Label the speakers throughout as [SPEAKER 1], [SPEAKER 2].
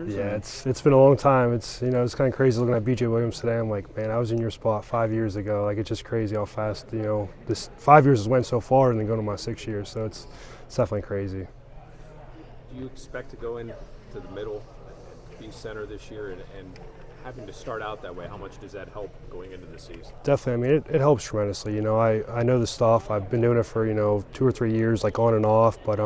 [SPEAKER 1] Panthers?
[SPEAKER 2] Yeah, it's been a long time. It's it's kind of crazy looking at BJ Williams today. I'm like, man, I was in your spot 5 years ago. Like, it's just crazy how fast this 5 years has went so far, and then going to my 6 years. So it's definitely crazy.
[SPEAKER 3] Do you expect to go into the middle, be center this year, and having to start out that way, how much does that help going into the season?
[SPEAKER 2] Definitely. I mean, it helps tremendously. I know the stuff. I've been doing it for 2 or 3 years, like on and off. But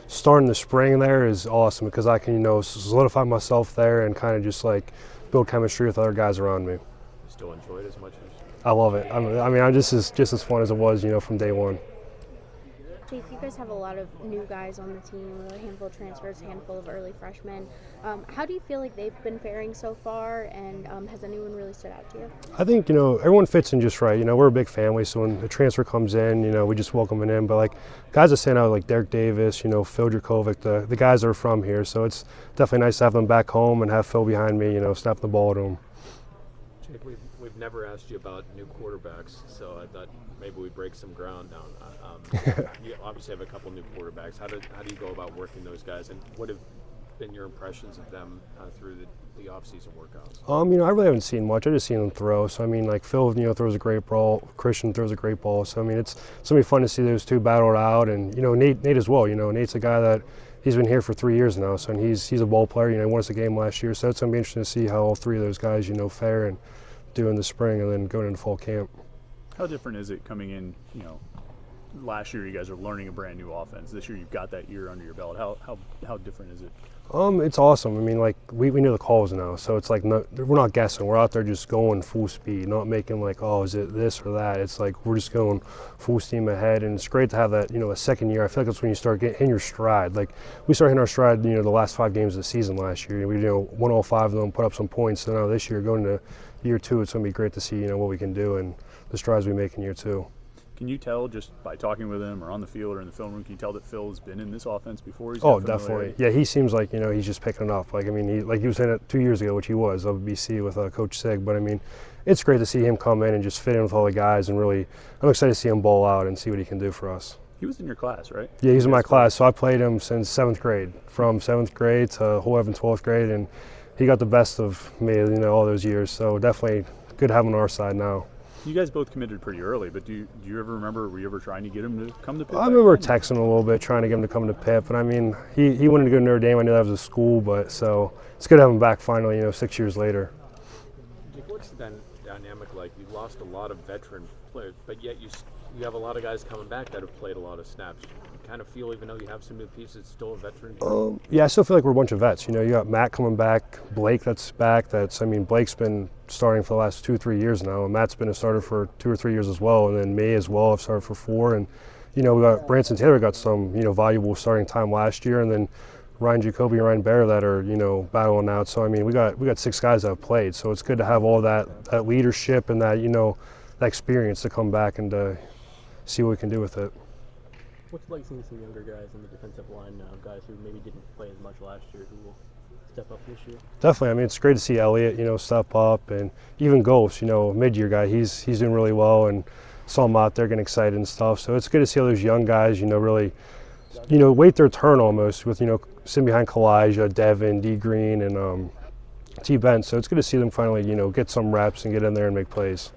[SPEAKER 2] starting the spring there is awesome because I can solidify myself there and kind of just like build chemistry with other guys around me.
[SPEAKER 3] You still enjoy it as much as?
[SPEAKER 2] I love it. I'm just as fun as it was from day one.
[SPEAKER 4] Jake, you guys have a lot of new guys on the team, a handful of transfers, a handful of early freshmen. How do you feel like they've been faring so far, and has anyone really stood out to you?
[SPEAKER 2] I think, everyone fits in just right. We're a big family, so when a transfer comes in, we just welcome it in. But, guys that stand out, like Derek Davis, Phil Dracovic, the guys that are from here. So it's definitely nice to have them back home and have Phil behind me, snapping the ball to them.
[SPEAKER 3] Jake, we've never asked you about new quarterbacks, so I thought maybe we'd break some ground down. You obviously have a couple new quarterbacks. How do you go about working those guys, and what have been your impressions of them through the off-season workouts?
[SPEAKER 2] I really haven't seen much. I just seen them throw. So Phil, throws a great ball. Christian throws a great ball. So it's gonna be fun to see those two battle it out, and Nate as well. Nate's a guy that he's been here for 3 years now, so and he's a ball player. He won us a game last year, so it's gonna be interesting to see how all three of those guys fare and do in the spring and then going into fall camp.
[SPEAKER 1] How different is it coming in? Last year you guys are learning a brand new offense. This year you've got that year under your belt. How different is it?
[SPEAKER 2] It's awesome. We know the calls now, so it's like we're not guessing. We're out there just going full speed, not making is it this or that. It's like we're just going full steam ahead, and it's great to have that. A second year. I feel like that's when you start hitting your stride. Like we started hitting our stride, the last 5 games of the season last year. We won all 5 of them, put up some points. So now this year, going to year 2, it's going to be great to see what we can do and the strides we make in year 2.
[SPEAKER 1] Can you tell just by talking with him or on the field or in the film room? Can you tell that Phil has been in this offense before?
[SPEAKER 2] Definitely. Yeah, he seems like he was picking it up. He was in it 2 years ago, which he was of BC with Coach Sig. But it's great to see him come in and just fit in with all the guys. And really, I'm excited to see him ball out and see what he can do for us.
[SPEAKER 1] He was in your class, right?
[SPEAKER 2] Yeah, he was in my class. So I played him since 7th grade, from 7th grade to whole 12th grade, and he got the best of me, all those years. So definitely good to have him on our side now.
[SPEAKER 1] You guys both committed pretty early, but do you ever remember, were you ever trying to get him to come to Pitt?
[SPEAKER 2] I remember texting him a little bit, trying to get him to come to Pitt, but he wanted to go to Notre Dame. I knew that was a school, but so it's good to have him back finally, 6 years later.
[SPEAKER 3] What's the dynamic like? You've lost a lot of veteran players, but yet you have a lot of guys coming back that have played a lot of snaps. You kind of feel, even though you have some new pieces, still a veteran group?
[SPEAKER 2] Yeah, I still feel like we're a bunch of vets. You got Matt coming back, Blake that's back. Blake's been starting for the last 2 or 3 years now, and Matt's been a starter for 2 or 3 years as well, and then me as well. I've started for 4, and we got Branson Taylor got some valuable starting time last year, and then Ryan Jacoby and Ryan Bear that are battling out. So we got 6 guys that have played. So it's good to have all that leadership and that that experience to come back and to see what we can do with it.
[SPEAKER 5] What's it like seeing some younger guys in the defensive line now, guys who maybe didn't play as much last year, who will step up this year?
[SPEAKER 2] Definitely. It's great to see Elliott, step up, and even Ghost, mid-year guy, he's doing really well, and saw him out there getting excited and stuff. So it's good to see all those young guys, really, wait their turn almost with, sitting behind Kalijah, Devin, D. Green, and T. Bent. So it's good to see them finally, get some reps and get in there and make plays.